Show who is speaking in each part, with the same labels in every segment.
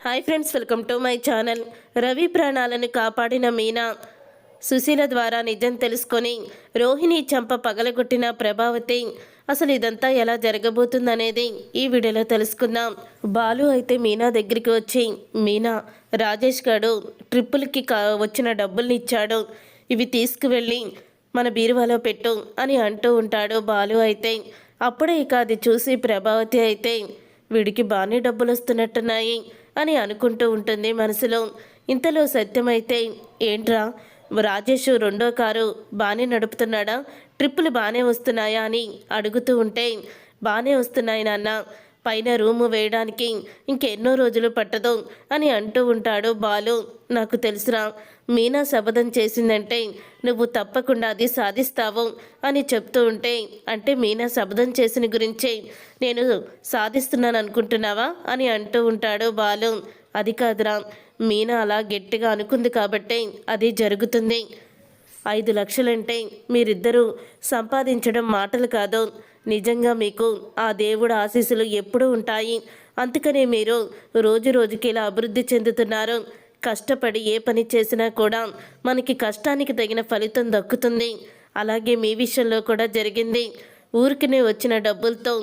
Speaker 1: Hi friends, welcome to my channel. Ravi ప్రాణాలను కాపాడిన మీనా సుశీల ద్వారా నిజం తెలుసుకొని రోహిణి చంప పగలగొట్టిన ప్రభావతి. అసలు ఇదంతా ఎలా జరగబోతుందనేది ఈ వీడియోలో తెలుసుకుందాం. బాలు అయితే మీనా దగ్గరికి వచ్చి, మీనా, రాజేష్ గారు ట్రిప్పులకి వచ్చిన డబ్బుల్ని ఇచ్చాడు, ఇవి తీసుకువెళ్ళి మన బీరువాలో పెట్టు అని అంటూ ఉంటాడు బాలు అయితే. అప్పుడే ఇక అది చూసి ప్రభావతి అయితే, వీడికి బాగానే డబ్బులు వస్తున్నట్టున్నాయి అని అనుకుంటూ ఉంటుంది మనసులో. ఇంతలో సత్యమైతే, ఏంట్రా రాజేష్ రెండో కారు బాగానే నడుపుతున్నాడా, ట్రిప్పులు బాగానే వస్తున్నాయా అని అడుగుతూ ఉంటే, బాగానే వస్తున్నాయి నాన్న, పైన రూము వేయడానికి ఇంకెన్నో రోజులు పట్టదు అని అంటూ ఉంటాడు బాలు. నాకు తెలుసురా, మీనా శపథం చేసిందంటే నువ్వు తప్పకుండా అది సాధిస్తావు అని చెప్తూ ఉంటే, అంటే మీనా శపథం చేసిన గురించే నేను సాధిస్తున్నాను అనుకుంటున్నావా అని అంటూ ఉంటాడు బాలు. అది కాదురా, మీనా అలా గట్టిగా అనుకుంది కాబట్టి అది జరుగుతుంది. 5 లక్షలంటే మీరిద్దరూ సంపాదించడం మాటలు కాదు, నిజంగా మీకు ఆ దేవుడు ఆశీస్సులు ఎప్పుడూ ఉంటాయి. అందుకనే మీరు రోజు రోజుకి ఇలా అభివృద్ధి చెందుతున్నారు. కష్టపడి ఏ పని చేసినా కూడా మనకి కష్టానికి తగిన ఫలితం దక్కుతుంది. అలాగే మీ విషయంలో కూడా జరిగింది. ఊరికినే వచ్చిన డబ్బులతో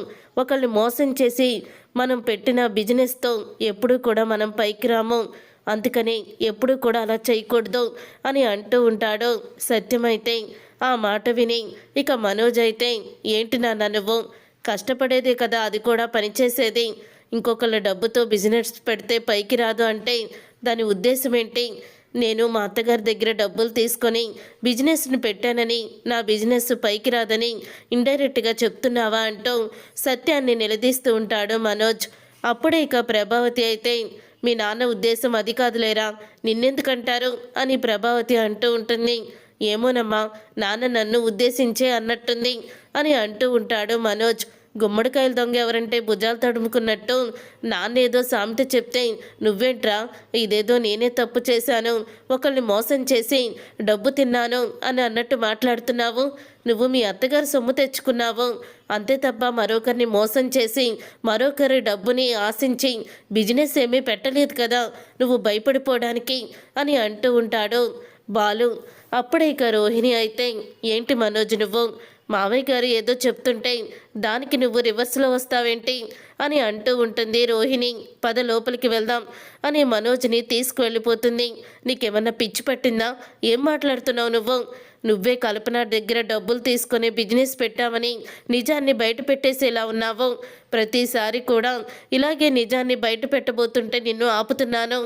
Speaker 1: ఒకళ్ళు మోసం చేసి మనం పెట్టిన బిజినెస్తో ఎప్పుడూ కూడా మనం పైకి రాము. అందుకని ఎప్పుడూ కూడా అలా చేయకూడదు అని అంటూ ఉంటాడు. సత్యమైతే ఆ మాట విని ఇక మనోజ్ అయితే, ఏంటి నాన్న నువ్వు, కష్టపడేదే కదా అది కూడా పనిచేసేది, ఇంకొకళ్ళ డబ్బుతో బిజినెస్ పెడితే పైకి రాదు అంటే దాని ఉద్దేశం ఏంటి? నేను మా అత్తగారి దగ్గర డబ్బులు తీసుకొని బిజినెస్ని పెట్టానని నా బిజినెస్ పైకి రాదని ఇండైరెక్ట్గా చెప్తున్నావా అంటూ సత్యాన్ని నిలదీస్తూ ఉంటాడు మనోజ్. అప్పుడే ఇక ప్రభావతి అయితే, మీ నాన్న ఉద్దేశం అది కాదులేరా, నిన్నెందుకంటారు అని ప్రభావతి అంటూ ఉంటుంది. ఏమోనమ్మా, నాన్న నన్ను ఉద్దేశించే అన్నట్టుంది అని అంటూ ఉంటాడు మనోజ్. గుమ్మడికాయలు దొంగ ఎవరంటే భుజాలు తడుముకున్నట్టు నాన్నేదో సామెత చెప్తే నువ్వేంట్రా, ఇదేదో నేనే తప్పు చేశాను, ఒకళ్ళని మోసం చేసి డబ్బు తిన్నాను అని అన్నట్టు మాట్లాడుతున్నావు. నువ్వు మీ అత్తగారు సొమ్ము తెచ్చుకున్నావు అంతే తప్ప మరొకరిని మోసం చేసి మరొకరి డబ్బుని ఆశించి బిజినెస్ ఏమీ పెట్టలేదు కదా నువ్వు భయపడిపోవడానికి అని అంటూ ఉంటాడు బాలు. అప్పుడే ఇక రోహిణి అయితే, ఏంటి మనోజ్ నువ్వు, మావయ్య గారు ఏదో చెప్తుంటే దానికి నువ్వు రివర్స్లో వస్తావేంటి అని అంటూ ఉంటుంది రోహిణి. పద లోపలికి వెళ్దాం అని మనోజ్ని తీసుకువెళ్ళిపోతుంది. నీకేమన్నా పిచ్చి పట్టిందా, ఏం మాట్లాడుతున్నావు నువ్వు? నువ్వే కల్పన దగ్గర డబ్బులు తీసుకొని బిజినెస్ పెట్టావని నిజాన్ని బయట పెట్టేసేలా ఉన్నావు. ప్రతిసారి కూడా ఇలాగే నిజాన్ని బయట పెట్టబోతుంటే నిన్ను ఆపుతున్నాను.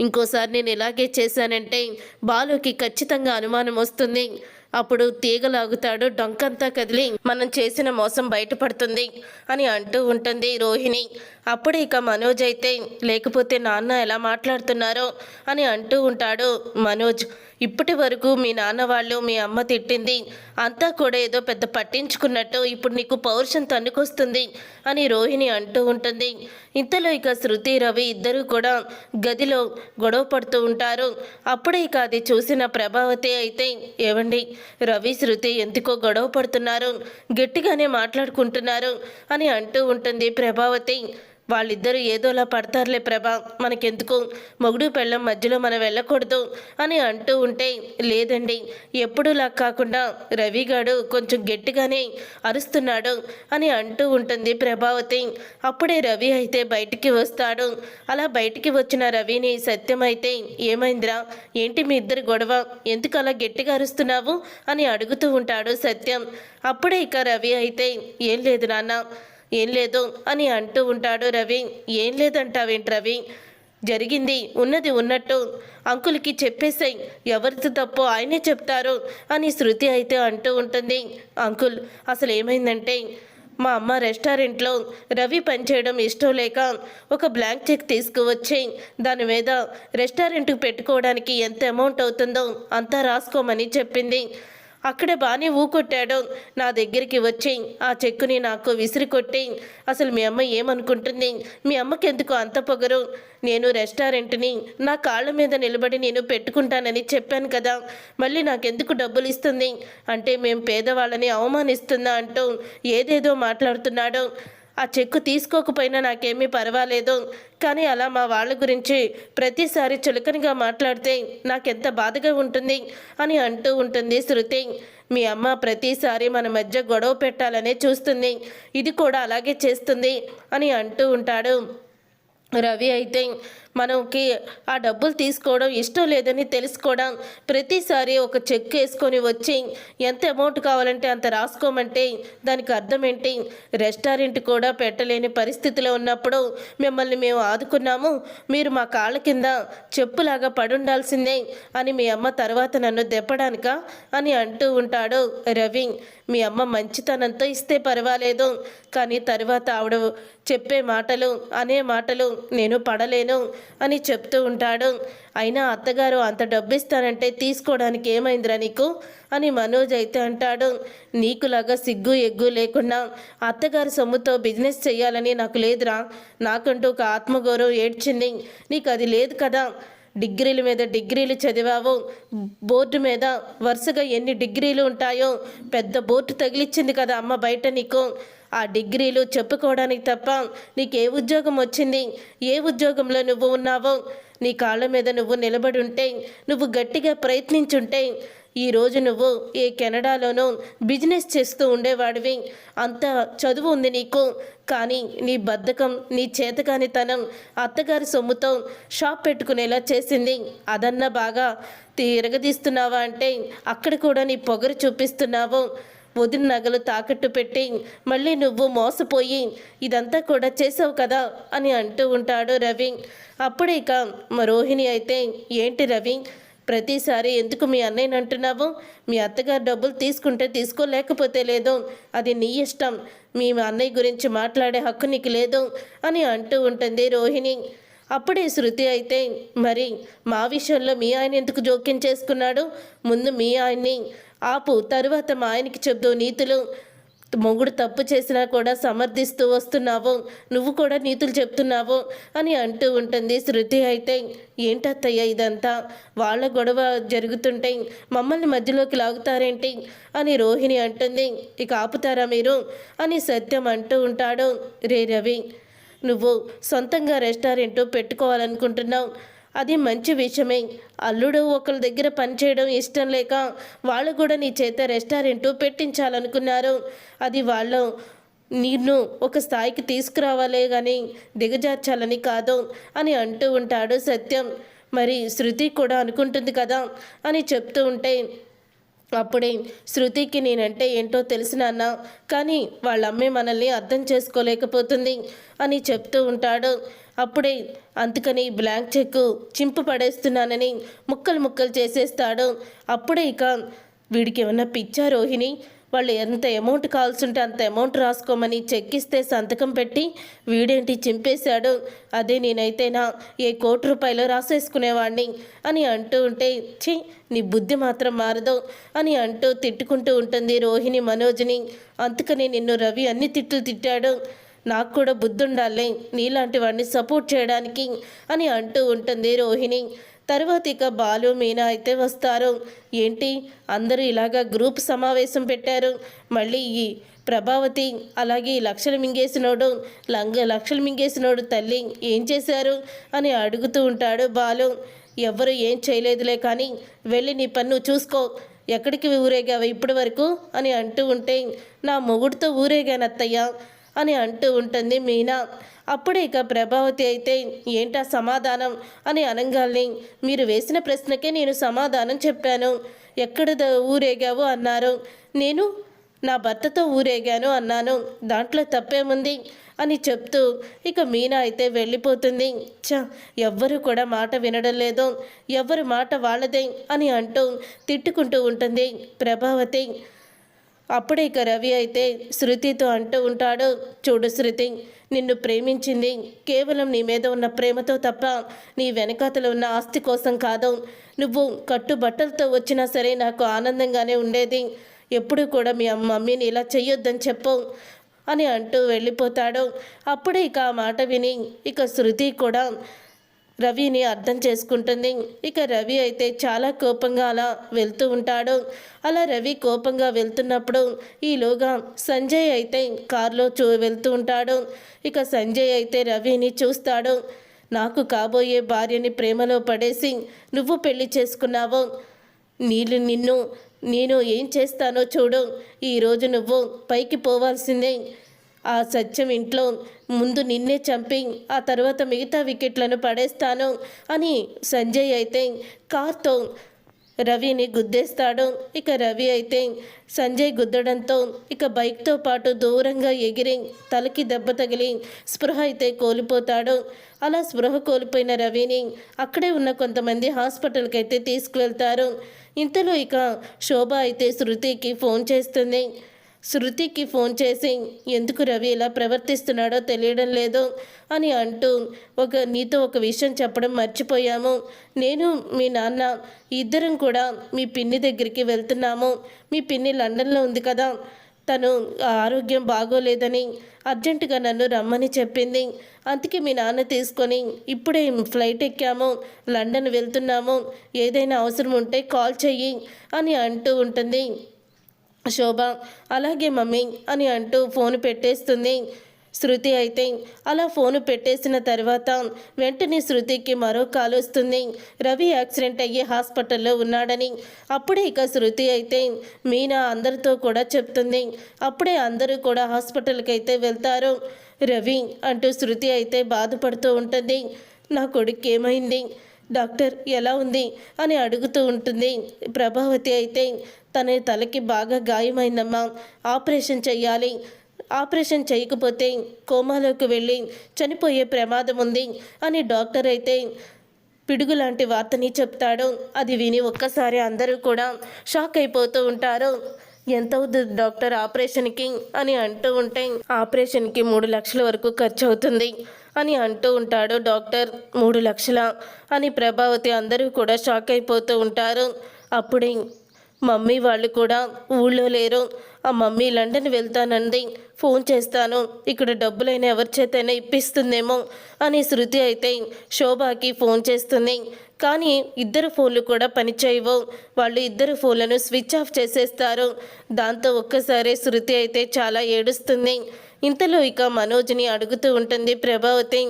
Speaker 1: ఇంకోసారి నేను ఇలాగే చేశానంటే బాలుకి ఖచ్చితంగా అనుమానం వస్తుంది. అప్పుడు తీగలాగుతాడు, డొంకంతా కదిలి మనం చేసిన మోసం బయటపడుతుంది అని అంటూ ఉంటుంది రోహిణి. అప్పుడు ఇక మనోజ్ అయితే, లేకపోతే నాన్న ఎలా మాట్లాడుతున్నారో అని అంటూ ఉంటాడు మనోజ్. ఇప్పటి వరకు మీ నాన్న వాళ్ళు మీ అమ్మ తిట్టింది అంతా కూడా ఏదో పెద్ద పట్టించుకున్నట్టు ఇప్పుడు నీకు పౌరుషం తన్నుకొస్తుంది అని రోహిణి అంటూ ఉంటుంది. ఇంతలో ఇక శృతి, రవి ఇద్దరూ కూడా గదిలో గొడవ పడుతూ ఉంటారు. అప్పుడే ఇక అది చూసిన ప్రభావతి అయితే, ఏవండి, రవి శృతి ఎందుకో గొడవ పడుతున్నారు, గట్టిగానే మాట్లాడుకుంటున్నారు అని అంటూ ఉంటుంది ప్రభావతి. వాళ్ళిద్దరూ ఏదోలా పడతారులే ప్రభా, మనకెందుకు, మొగుడు పెళ్ళం మధ్యలో మనం వెళ్ళకూడదు అని అంటూ ఉంటే, లేదండి, ఎప్పుడూలా కాకుండా రవిగాడు కొంచెం గట్టిగానే అరుస్తున్నాడు అని అంటూ ఉంటుంది ప్రభావతి. అప్పుడే రవి అయితే బయటికి వస్తాడు. అలా బయటికి వచ్చిన రవిని సత్యం అయితే, ఏమైందిరా, ఏంటి మీ ఇద్దరు గొడవ, ఎందుకు అలా గట్టిగా అరుస్తున్నావు అని అడుగుతూ ఉంటాడు సత్యం. అప్పుడే ఇక రవి అయితే, ఏం లేదు నాన్న, ఏం లేదు అని అంటూ ఉంటాడు రవి. ఏం లేదంటావేంటి రవి, జరిగింది ఉన్నది ఉన్నట్టు అంకుల్కి చెప్పేసాయి, ఎవరిది తప్పు ఆయనే చెప్తారు అని శృతి అయితే అంటూ ఉంటుంది. అంకుల్, అసలు ఏమైందంటే మా అమ్మ రెస్టారెంట్లో రవి పనిచేయడం ఇష్టం లేక ఒక బ్లాంక్ చెక్ తీసుకువచ్చి దాని మీద రెస్టారెంట్కి పెట్టుకోవడానికి ఎంత అమౌంట్ అవుతుందో అంతా రాసుకోమని చెప్పింది. అక్కడే బాగానే ఊకొట్టాడు. నా దగ్గరికి వచ్చి ఆ చెక్కుని నాకు విసిరి కొట్టి, అసలు మీ అమ్మ ఏమనుకుంటుంది, మీ అమ్మకి ఎందుకు అంత పొగరు, నేను రెస్టారెంట్ని నా కాళ్ళ మీద నిలబడి నేను పెట్టుకుంటానని చెప్పాను కదా, మళ్ళీ నాకెందుకు డబ్బులు ఇస్తుంది అంటే మేము పేదవాళ్ళని అవమానిస్తుందా అంటూ ఏదేదో మాట్లాడుతున్నాడు. ఆ చెక్కు తీసుకోకపోయినా నాకేమీ పర్వాలేదు, కానీ అలా మా వాళ్ళ గురించి ప్రతిసారి చులకనగా మాట్లాడితే నాకెంత బాధగా ఉంటుంది అని అంటూ ఉంటుంది శృతి. మీ అమ్మ ప్రతిసారి మన మధ్య గొడవ పెట్టాలనే చూస్తుంది, ఇది కూడా అలాగే చేస్తుంది అని అంటూ ఉంటాడు. రవి అయితే మనకి ఆ డబ్బులు తీసుకోవడం ఇష్టం లేదని తెలుసుకోవడం, ప్రతిసారి ఒక చెక్ వేసుకొని వచ్చి ఎంత అమౌంట్ కావాలంటే అంత రాసుకోమంటే దానికి అర్థం ఏంటి? రెస్టారెంట్ కూడా పెట్టలేని పరిస్థితిలో ఉన్నప్పుడు మిమ్మల్ని మేము ఆదుకున్నాము, మీరు మా కాళ్ళ కింద చెప్పులాగా పడుండాల్సిందే అని మీ అమ్మ తర్వాత నన్ను దెప్పడానిక అని అంటూ ఉంటాడు రవి. మీ అమ్మ మంచితనంతో ఇస్తే పర్వాలేదు, కానీ తర్వాత ఆవిడ చెప్పే మాటలు అనే మాటలు నేను పడలేను అని చెప్తూ ఉంటాడు. అయినా అత్తగారు అంత డబ్బు ఇస్తానంటే తీసుకోవడానికి ఏమైందిరా నీకు అని మనోజ్ అయితే అంటాడు. నీకులాగా సిగ్గు ఎగ్గు లేకుండా అత్తగారి సొమ్ముతో బిజినెస్ చేయాలని నాకు లేదురా, నాకంటూ ఒక ఆత్మగౌరవం ఏడ్చింది, నీకు అది లేదు కదా. డిగ్రీల మీద డిగ్రీలు చదివావు, బోర్డు మీద వరుసగా ఎన్ని డిగ్రీలు ఉంటాయో పెద్ద బోర్డు తగిలిచ్చింది కదా అమ్మ బయట నీకు. ఆ డిగ్రీలు చెప్పుకోవడానికి తప్ప నీకు ఏ ఉద్యోగం వచ్చింది? ఏ ఉద్యోగంలో నువ్వు ఉన్నావో? నీ కాళ్ళ మీద నువ్వు నిలబడి ఉంటే, నువ్వు గట్టిగా ప్రయత్నించుంటే ఈరోజు నువ్వు ఏ కెనడాలోనూ బిజినెస్ చేస్తూ ఉండేవాడివి. అంత చదువు ఉంది నీకు, కానీ నీ బద్ధకం, నీ చేతకానితనం అత్తగారి సొమ్ముతో షాప్ పెట్టుకునేలా చేసింది. అదన్నా బాగా తిరగదీస్తున్నావా అంటే అక్కడ కూడా నీ పొగరు చూపిస్తున్నావు. వదిన నగలు తాకట్టు పెట్టి మళ్ళీ నువ్వు మోసపోయి ఇదంతా కూడా చేసావు కదా అని అంటూ ఉంటాడు రవి. అప్పుడే ఇక రోహిణి అయితే, ఏంటి రవి ప్రతిసారి ఎందుకు మీ అన్నయ్యని అంటున్నావు? మీ అత్తగారు డబ్బులు తీసుకుంటే తీసుకో, లేకపోతే లేదు, అది నీ ఇష్టం, మీ అన్నయ్య గురించి మాట్లాడే హక్కు నీకు లేదు అని అంటూ ఉంటుంది రోహిణి. అప్పుడే శృతి అయితే, మరి మా విషయంలో మీ ఆయన ఎందుకు జోక్యం చేసుకున్నాడు? ముందు మీ ఆయన్ని ఆపు, తరువాత మా ఆయనకి చెప్దు నీతులు. మొగుడు తప్పు చేసినా కూడా సమర్థిస్తూ వస్తున్నావు, నువ్వు కూడా నీతులు చెప్తున్నావు అని అంటూ ఉంటుంది శృతి అయితే. ఏంటత్తయ్య ఇదంతా? వాళ్ళ గొడవ జరుగుతుంటే మమ్మల్ని మధ్యలోకి లాగుతారేంటి అని రోహిణి అంటుంది. ఇక ఆపుతారా మీరు అని సత్యం అంటూ ఉంటాడు. రే రవి, నువ్వు సొంతంగా రెస్టారెంట్ పెట్టుకోవాలనుకుంటున్నావు, అది మంచి విషయమే. అల్లుడు ఒకరి దగ్గర పనిచేయడం ఇష్టం లేక వాళ్ళు కూడా నీ చేత రెస్టారెంట్ పెట్టించాలనుకున్నారు. అది వాళ్ళు నిన్ను ఒక స్థాయికి తీసుకురావాలే కానీ దిగజార్చాలని కాదు అని అంటూ ఉంటాడు సత్యం. మరి శృతి కూడా అనుకుంటుంది కదా అని చెప్తూ ఉంటే, అప్పుడే శృతికి నేనంటే ఏంటో తెలిసినాన్న, కానీ వాళ్ళ అమ్మే మనల్ని అర్థం చేసుకోలేకపోతుంది అని చెప్తూ ఉంటాడు. అప్పుడే అందుకని బ్లాంక్ చెక్కు చింపు పడేస్తున్నానని ముక్కలు ముక్కలు చేసేస్తాడు. అప్పుడే ఇక వీడికి ఏమన్నా పిచ్చా రోహిణి? వాళ్ళు ఎంత అమౌంట్ కావాల్సి ఉంటే అంత అమౌంట్ రాసుకోమని చెక్ ఇస్తే సంతకం పెట్టి వీడేంటి చింపేశాడు? అదే నేనైతేనా ఏ ₹1,00,00,000 రాసేసుకునేవాడిని అని అంటూ ఉంటే, ఛీ నీ బుద్ధి మాత్రం మారదు అని అంటూ తిట్టుకుంటూ ఉంటుంది రోహిణి మనోజ్ని. అందుకని నిన్ను రవి అన్ని తిట్లు తిట్టాడు, నాకు కూడా బుద్ధి ఉండాలి నీలాంటి వాడిని సపోర్ట్ చేయడానికి అని అంటూ ఉంటుంది రోహిణి. తర్వాత ఇక బాలు మీనా అయితే వస్తారు. ఏంటి అందరూ ఇలాగా గ్రూప్ సమావేశం పెట్టారు, మళ్ళీ ఈ ప్రభావతి అలాగే లక్షలు మింగేసినోడు లక్షలు మింగేసినోడు తల్లి ఏం చేశారు అని అడుగుతూ ఉంటాడు బాలు. ఎవరు ఏం చేయలేదులే, కానీ వెళ్ళి నీ పన్ను చూసుకో, ఎక్కడికి ఊరేగావు ఇప్పటి వరకు అని అంటూ ఉంటే, నా మొగుడితో ఊరేగానత్తయ్య అని అంటూ ఉంటుంది మీనా. అప్పుడే ఇక ప్రభావతి అయితే, ఏంటా సమాధానం అని అనగాల్ని, మీరు వేసిన ప్రశ్నకే నేను సమాధానం చెప్పాను, ఎక్కడ ఊరేగావు అన్నారు, నేను నా భర్తతో ఊరేగాను అన్నాను, దాంట్లో తప్పేముంది అని చెప్తూ ఇక మీనా అయితే వెళ్ళిపోతుంది. ఎవ్వరు కూడా మాట వినడం లేదు, ఎవరి మాట వాళ్ళదే అని అంటూ తిట్టుకుంటూ ఉంటుంది ప్రభావతి. అప్పుడే ఇక రవి అయితే శృతితో అంటూ ఉంటాడు, చూడు శృతి, నిన్ను ప్రేమించింది కేవలం నీ మీద ఉన్న ప్రేమతో తప్ప నీ వెనకాతలో ఉన్న ఆస్తి కోసం కాదు. నువ్వు కట్టుబట్టలతో వచ్చినా సరే నాకు ఆనందంగానే ఉండేది, ఎప్పుడు కూడా మీ మమ్మీని ఇలా చెయ్యొద్దని చెప్పు అని అంటూ వెళ్ళిపోతాడు. అప్పుడే ఇక ఆ మాట విని ఇక శృతి కూడా రవిని అర్థం చేసుకుంటుంది. ఇక రవి అయితే చాలా కోపంగా అలా వెళ్తూ ఉంటాడు. అలా రవి కోపంగా వెళ్తున్నప్పుడు ఈలోగా సంజయ్ అయితే కారులో వెళ్తూ ఉంటాడు. ఇక సంజయ్ అయితే రవిని చూస్తాడు. నాకు కాబోయే భార్యని ప్రేమలో పడేసి నువ్వు పెళ్లి చేసుకున్నావు. నిన్ను నేను ఏం చేస్తానో చూడు. ఈరోజు నువ్వు పైకి పోవాల్సిందే. ఆ సత్యం ఇంట్లో ముందు నిన్నే చంపి ఆ తర్వాత మిగతా వికెట్లను పడేస్తాను అని సంజయ్ అయితే కార్తో రవిని గుద్దేస్తాడు. ఇక రవి అయితే సంజయ్ గుద్దడంతో ఇక బైక్తో పాటు దూరంగా ఎగిరి తలకి దెబ్బ తగిలి స్పృహ అయితే కోల్పోతాడు. అలా స్పృహ కోల్పోయిన రవిని అక్కడే ఉన్న కొంతమంది హాస్పిటల్కి అయితే తీసుకువెళ్తారు. ఇంతలో ఇక శోభ అయితే శృతికి ఫోన్ చేస్తుంది. శృతికి ఫోన్ చేసి ఎందుకు రవి ఇలా ప్రవర్తిస్తున్నాడో తెలియడం లేదు అని అంటూ నీతో ఒక విషయం చెప్పడం మర్చిపోయాము. నేను మీ నాన్న ఇద్దరం కూడా మీ పిన్ని దగ్గరికి వెళ్తున్నాము. మీ పిన్ని లండన్లో ఉంది కదా, తను ఆరోగ్యం బాగోలేదని అర్జెంటుగా నన్ను రమ్మని చెప్పింది. అందుకే మీ నాన్న తీసుకొని ఇప్పుడే ఫ్లైట్ ఎక్కాము, లండన్ వెళ్తున్నాము. ఏదైనా అవసరం ఉంటే కాల్ చెయ్యి అని అంటూ ఉంటుంది శోభ. అలాగే మమ్మీ అని అంటూ ఫోన్ పెట్టేస్తుంది. శృతి అయితే అలా ఫోను పెట్టేసిన తర్వాత వెంటనే శృతికి మరో కాల్ వస్తుంది. రవి యాక్సిడెంట్ అయ్యి హాస్పిటల్లో ఉన్నాడని. అప్పుడే ఇక శృతి అయితే మీనా అందరితో కూడా చెప్తుంది. అప్పుడే అందరూ కూడా హాస్పిటల్కి అయితే వెళ్తారు. రవి అంటూ శృతి అయితే బాధపడుతూ ఉంటుంది. నా కొడుకు ఏమైంది, డాక్టర్ ఎలా ఉంది అని అడుగుతూ ఉంటుంది. ప్రభావతి అయితే తన తలకి బాగా గాయమైందమ్మా, ఆపరేషన్ చెయ్యాలి, ఆపరేషన్ చేయకపోతే కోమాలోకి వెళ్ళి చనిపోయే ప్రమాదం ఉంది అని డాక్టర్ అయితే పిడుగు లాంటి వార్తని చెప్తాడు. అది విని ఒక్కసారి అందరూ కూడా షాక్ అయిపోతూ ఉంటారు. ఎంత అవుతుంది డాక్టర్ ఆపరేషన్కి అని అంటూ ఉంటే ఆపరేషన్కి 3 లక్షల వరకు ఖర్చు అవుతుంది అని అంటూ ఉంటాడు డాక్టర్. 3 లక్షల అని ప్రభావతి అందరూ కూడా షాక్ అయిపోతూ ఉంటారు. అప్పుడే మమ్మీ వాళ్ళు కూడా ఊళ్ళో లేరు. ఆ మమ్మీ లండన్ వెళ్తానంది, ఫోన్ చేస్తాను, ఇక్కడ డబ్బులైనా ఎవరి చేతైనా ఇప్పిస్తుందేమో అని శృతి అయితే శోభాకి ఫోన్ చేస్తుంది. కానీ ఇద్దరు ఫోన్లు కూడా పనిచేయవు. వాళ్ళు ఇద్దరు ఫోన్లను స్విచ్ ఆఫ్ చేసేస్తారు. దాంతో ఒక్కసారి శృతి అయితే చాలా ఏడుస్తుంది. ఇంతలో ఇక మనోజ్ని అడుగుతూ ఉంటుంది ప్రభావతి.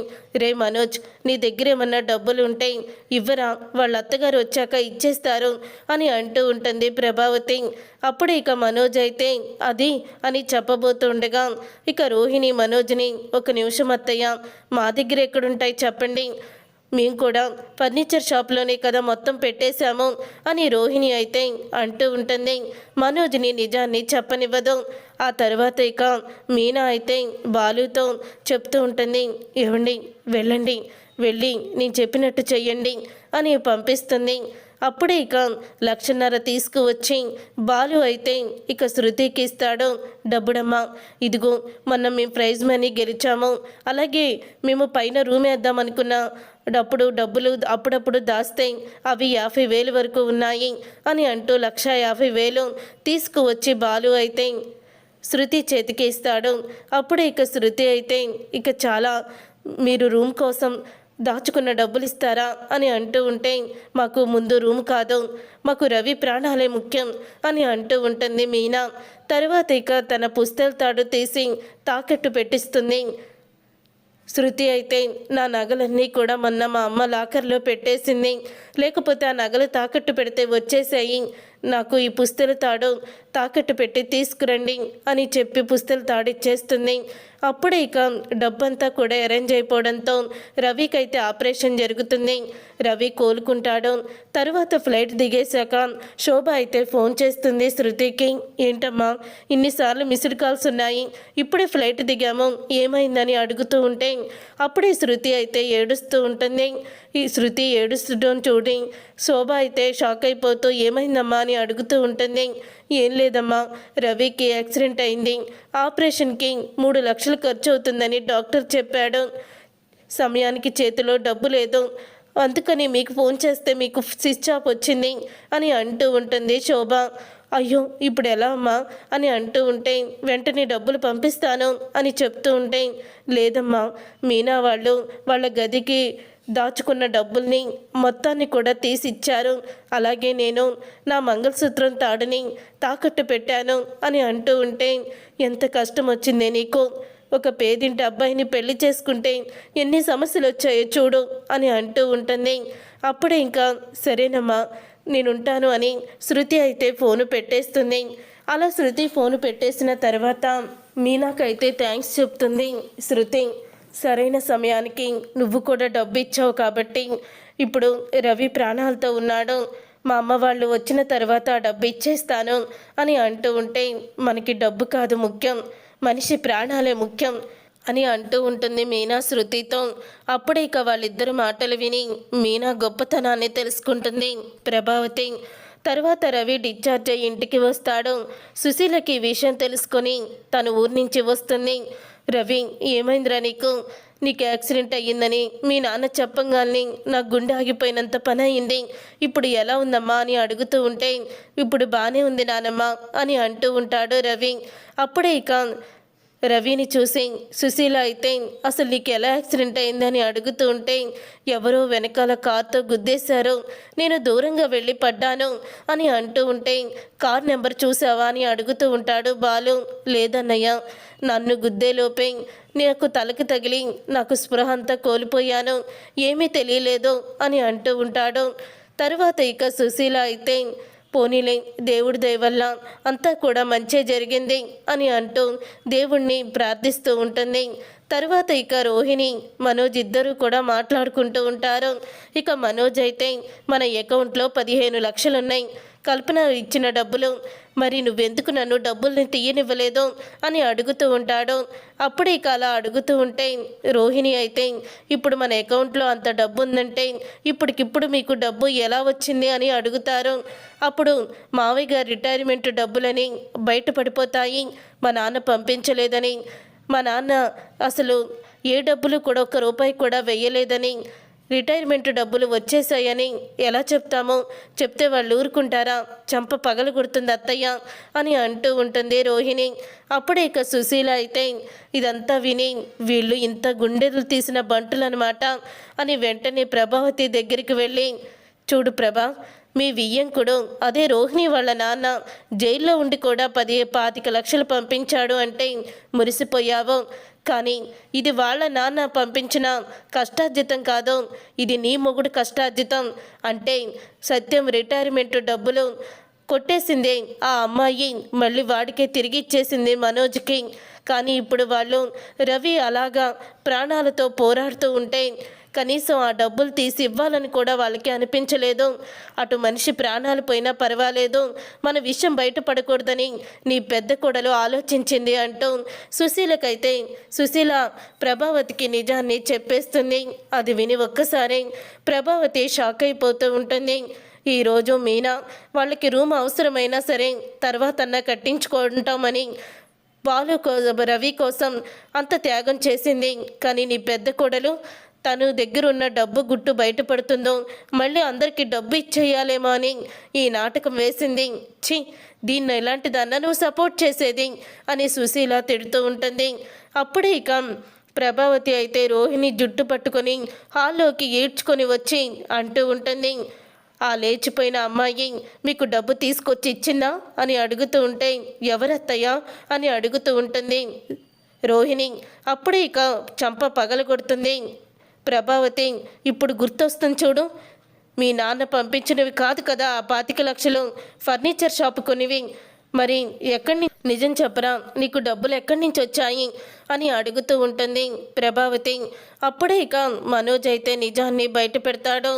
Speaker 1: రే మనోజ్, నీ దగ్గర ఏమన్నా డబ్బులు ఉంటే ఇవ్వరా, వాళ్ళ అత్తగారు వచ్చాక ఇచ్చేస్తారు అని అంటూ ఉంటుంది ప్రభావతి. అప్పుడే ఇక మనోజ్ అయితే అది అని చెప్పబోతుండగా ఇక రోహిణి మనోజ్ని, ఒక నిమిషం అత్తయ్య, మా దగ్గర ఎక్కడుంటాయి చెప్పండి, మేము కూడా ఫర్నిచర్ షాప్లోనే కదా మొత్తం పెట్టేశాము అని రోహిణి అయితే అంటూ ఉంటుంది. మనోజ్ని నిజాన్ని చెప్పనివ్వదు. ఆ తర్వాత ఇక మీనా అయితే బాలుతో చెప్తూ ఉంటుంది, ఏమండి వెళ్ళండి, వెళ్ళి నేను చెప్పినట్టు చెయ్యండి అని పంపిస్తుంది. అప్పుడే ఇక 1.5 లక్షలు తీసుకువచ్చి బాలు అయితే ఇక శృతికి ఇస్తాడు. డబ్బుడమ్మా, ఇదిగో మొన్న మేము ప్రైజ్ మనీ గెలిచాము, అలాగే మేము పైన రూమ్ వేద్దాం అనుకున్న డబ్బులు అప్పుడప్పుడు దాస్తే అవి 50,000 వరకు ఉన్నాయి అని అంటూ 1,50,000 తీసుకువచ్చి బాలు అయితే శృతి చేతికి ఇస్తాడు. అప్పుడే ఇక శృతి అయితే ఇక చాలా మీరు రూమ్ కోసం దాచుకున్న డబ్బులు ఇస్తారా అని అంటూ ఉంటే మాకు ముందు రూమ్ కాదు, మాకు రవి ప్రాణాలే ముఖ్యం అని అంటూ ఉంటుంది మీనా. తర్వాత ఇక తన పుస్తల తాడు తీసి తాకట్టు పెట్టిస్తుంది. శృతి అయితే నా నగలన్నీ కూడా మొన్న మా అమ్మ లాకర్లో పెట్టేసింది, లేకపోతే ఆ నగలు తాకట్టు పెడితే వచ్చేసాయి, నాకు ఈ పుస్తల తాడు తాకట్టు పెట్టి తీసుకురండి అని చెప్పి పుస్తల తాడు ఇచ్చేస్తుంది. అప్పుడే ఇక డబ్బంతా కూడా అరేంజ్ అయిపోవడంతో రవికి అయితే ఆపరేషన్ జరుగుతుంది. రవి కోలుకుంటాడు. తర్వాత ఫ్లైట్ దిగేశాక శోభ అయితే ఫోన్ చేస్తుంది శృతికి. ఏంటమ్మా ఇన్నిసార్లు మిస్డ్ కాల్స్ ఉన్నాయి, ఇప్పుడే ఫ్లైట్ దిగాము, ఏమైందని అడుగుతూ ఉంటే అప్పుడే శృతి అయితే ఏడుస్తూ ఉంటుంది. ఈ శృతి ఏడుస్తుండడం చూడి శోభ అయితే షాక్ అయిపోతూ ఏమైందమ్మా అని అడుగుతూ ఉంటుంది. ఏం లేదమ్మా, రవికి యాక్సిడెంట్ అయింది, ఆపరేషన్కి 3 లక్షలు ఖర్చు అవుతుందని డాక్టర్ చెప్పాడు, సమయానికి చేతిలో డబ్బు లేదు, అందుకని మీకు ఫోన్ చేస్తే మీకు స్విచ్ ఆఫ్ వచ్చింది అని అంటూ ఉంటుంది శోభ. అయ్యో ఇప్పుడు ఎలా అమ్మా అని అంటూ ఉంటే వెంటనే డబ్బులు పంపిస్తాను అని చెప్తూ ఉంటే లేదమ్మా, మీనా వాళ్ళ గదికి దాచుకున్న డబ్బుల్ని మొత్తాన్ని కూడా తీసిచ్చారు. అలాగే నేను నా మంగళసూత్రం తాడుని తాకట్టు పెట్టాను అని అంటూ ఉంటే, ఎంత కష్టం వచ్చిందే నీకు, ఒక పేదింటి అబ్బాయిని పెళ్లి చేసుకుంటే ఎన్ని సమస్యలు వచ్చాయో చూడు అని అంటూ ఉంటుంది. అప్పుడే ఇంకా సరేనమ్మా నేనుంటాను అని శృతి అయితే ఫోను పెట్టేస్తుంది. అలా శృతి ఫోను పెట్టేసిన తర్వాత మీనాకైతే థ్యాంక్స్ చెప్తుంది శృతి. సరైన సమయానికి నువ్వు కూడా డబ్బు ఇచ్చావు కాబట్టి ఇప్పుడు రవి ప్రాణాలతో ఉన్నాడు. మా అమ్మ వాళ్ళు వచ్చిన తర్వాత ఆ డబ్బు ఇచ్చేస్తాను అని అంటూ ఉంటే, మనకి డబ్బు కాదు ముఖ్యం, మనిషి ప్రాణాలే ముఖ్యం అని అంటూ ఉంటుంది మీనా శృతితో. అప్పుడే ఇక వాళ్ళిద్దరు మాటలు విని మీనా గొప్పతనాన్ని తెలుసుకుంటుంది ప్రభావతి. తర్వాత రవి డిశ్చార్జ్ అయ్యి ఇంటికి వస్తాడు. సుశీలకి ఈ విషయం తెలుసుకొని తను ఊరి నుంచి వస్తుంది. రవి ఏమైందిరా నీకు యాక్సిడెంట్ అయ్యిందని మీ నాన్న చెప్పంగానే నా గుండె ఆగిపోయినంత పని అయింది. ఇప్పుడు ఎలా ఉందమ్మా అని అడుగుతూ ఉంటే, ఇప్పుడు బాగానే ఉంది నానమ్మ అని అంటూ ఉంటాడు రవి. అప్పుడే ఇక రవిని చూసి సుశీల అయితే అసలు నీకు ఎలా యాక్సిడెంట్ అయిందని అడుగుతూ ఉంటే, ఎవరో వెనకాల కార్తో గుద్దేశారు, నేను దూరంగా వెళ్ళి పడ్డాను అని అంటూ ఉంటే, కార్ నెంబర్ చూసావా అని అడుగుతూ ఉంటాడు బాలు. లేదన్నయ్య, నన్ను గుద్దేలోపే నాకు తలకు తగిలి నాకు స్పృహ అంతా కోల్పోయాను, ఏమీ తెలియలేదు అని అంటూ ఉంటాడు. తర్వాత ఇక సుశీల అయితే పోనీలే దేవుడి దయ వల్ల అంతా కూడా మంచే జరిగింది అని అంటూ దేవుణ్ణి ప్రార్థిస్తూ ఉంటుంది. తర్వాత ఇక రోహిణి మనోజ్ ఇద్దరు కూడా మాట్లాడుకుంటూ ఉంటారు. ఇక మనోజ్ అయితే మన అకౌంట్లో 15 లక్షలు ఉన్నాయి, కల్పన ఇచ్చిన డబ్బులు, మరి నువ్వెందుకు నన్ను డబ్బుల్ని తీయనివ్వలేదు అని అడుగుతూ ఉంటాడు. అప్పుడే ఇక అలా అడుగుతూ ఉంటే రోహిణి అయితే, ఇప్పుడు మన అకౌంట్లో అంత డబ్బు ఉందంటే ఇప్పటికిప్పుడు మీకు డబ్బు ఎలా వచ్చింది అని అడుగుతారు. అప్పుడు మావయ్య గారి రిటైర్మెంట్ డబ్బులని బయటపడిపోతాయి, మా నాన్న పంపించలేదని, మా నాన్న అసలు ఏ డబ్బులు కూడా ఒక్క రూపాయి కూడా వెయ్యలేదని, రిటైర్మెంట్ డబ్బులు వచ్చేసాయని ఎలా చెప్తామో, చెప్తే వాళ్ళు ఊరుకుంటారా, చంప పగలు కొడుతుంది అత్తయ్య అని అంటూ ఉంటుంది రోహిణి. అప్పుడే ఇక సుశీల అయితే ఇదంతా విని వీళ్ళు ఇంత గుండెలు తీసిన బంటులు అనమాట అని వెంటనే ప్రభావతి దగ్గరికి వెళ్ళి, చూడు ప్రభా, మీ వియ్యంకుడు అదే రోహిణి వాళ్ళ నాన్న జైల్లో ఉండి కూడా 10-25 లక్షలు పంపించాడు అంటే మురిసిపోయావు, కానీ ఇది వాళ్ళ నాన్న పంపించిన కష్టార్జితం కాదు, ఇది నీ మొగుడు కష్టార్జితం. అంటే సత్యం రిటైర్మెంట్ డబ్బులు కొట్టేసింది ఆ అమ్మాయి, మళ్ళీ వాడికే తిరిగి ఇచ్చేసింది మనోజ్కి. కానీ ఇప్పుడు వాళ్ళు రవి అలాగా ప్రాణాలతో పోరాడుతూ ఉంటే కనీసం ఆ డబ్బులు తీసి ఇవ్వాలని కూడా వాళ్ళకి అనిపించలేదు. అటు మనిషి ప్రాణాలు పోయినా పర్వాలేదు, మన విషయం బయటపడకూడదని నీ పెద్ద కొడలు ఆలోచించింది అంటూ సుశీల ప్రభావతికి నిజాన్ని చెప్పేస్తుంది. అది విని ఒక్కసారి ప్రభావతి షాక్ అయిపోతూ ఉంటుంది. ఈరోజు మీనా వాళ్ళకి రూమ్ అవసరమైనా సరే తర్వాతన్నా కట్టించుకుంటామని రవి కోసం అంత త్యాగం చేసింది. కానీ నీ పెద్ద కొడలు తను దగ్గరున్న డబ్బు గుట్టు బయటపడుతుందో మళ్ళీ అందరికీ డబ్బు ఇచ్చేయాలేమో అని ఈ నాటకం వేసింది. ఛీ, దీన్ని ఎలాంటిదన్నా నువ్వు సపోర్ట్ చేసేది అని సుశీల తిడుతూ ఉంటుంది. అప్పుడే ఇక ప్రభావతి అయితే రోహిణి జుట్టు పట్టుకొని హాల్లోకి ఈడ్చుకొని వచ్చి అంటూ ఉంటుంది, ఆ లేచిపోయిన అమ్మాయి మీకు డబ్బు తీసుకొచ్చి ఇచ్చిందా అని అడుగుతూ ఉంటే, ఎవరత్తయ్యా అని అడుగుతూ ఉంటుంది రోహిణి. అప్పుడే ఇక చంప పగలు కొడుతుంది ప్రభావతి. ఇప్పుడు గుర్తొస్తుంది చూడు, మీ నాన్న పంపించినవి కాదు కదా ఆ 25 లక్షలు, ఫర్నిచర్ షాపు కొనివి, మరి నిజం చెప్పరా, నీకు డబ్బులు ఎక్కడి నుంచి వచ్చాయి అని అడుగుతూ ఉంటుంది ప్రభావతి. అప్పుడే ఇక మనోజ్ అయితే నిజాన్ని బయట పెడతాడు.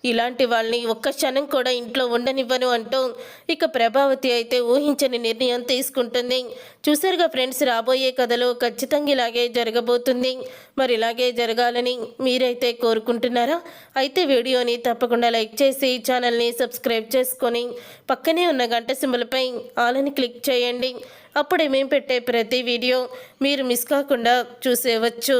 Speaker 1: ఇలాంటి వాళ్ళని ఒక్క క్షణం కూడా ఇంట్లో ఉండనివ్వను అంటూ ఇక ప్రభావతి అయితే ఊహించని నిర్ణయం తీసుకుంటుంది. చూసారుగా ఫ్రెండ్స్, రాబోయే కథలో ఖచ్చితంగా ఇలాగే జరగబోతుంది. మరి ఇలాగే జరగాలని మీరైతే కోరుకుంటున్నారా? అయితే వీడియోని తప్పకుండా లైక్ చేసి ఛానల్ని సబ్స్క్రైబ్ చేసుకొని పక్కనే ఉన్న గంట సింబల్పై ఆల్ అని క్లిక్ చేయండి. అప్పుడే మేము పెట్టే ప్రతి వీడియో మీరు మిస్ కాకుండా చూసేవచ్చు.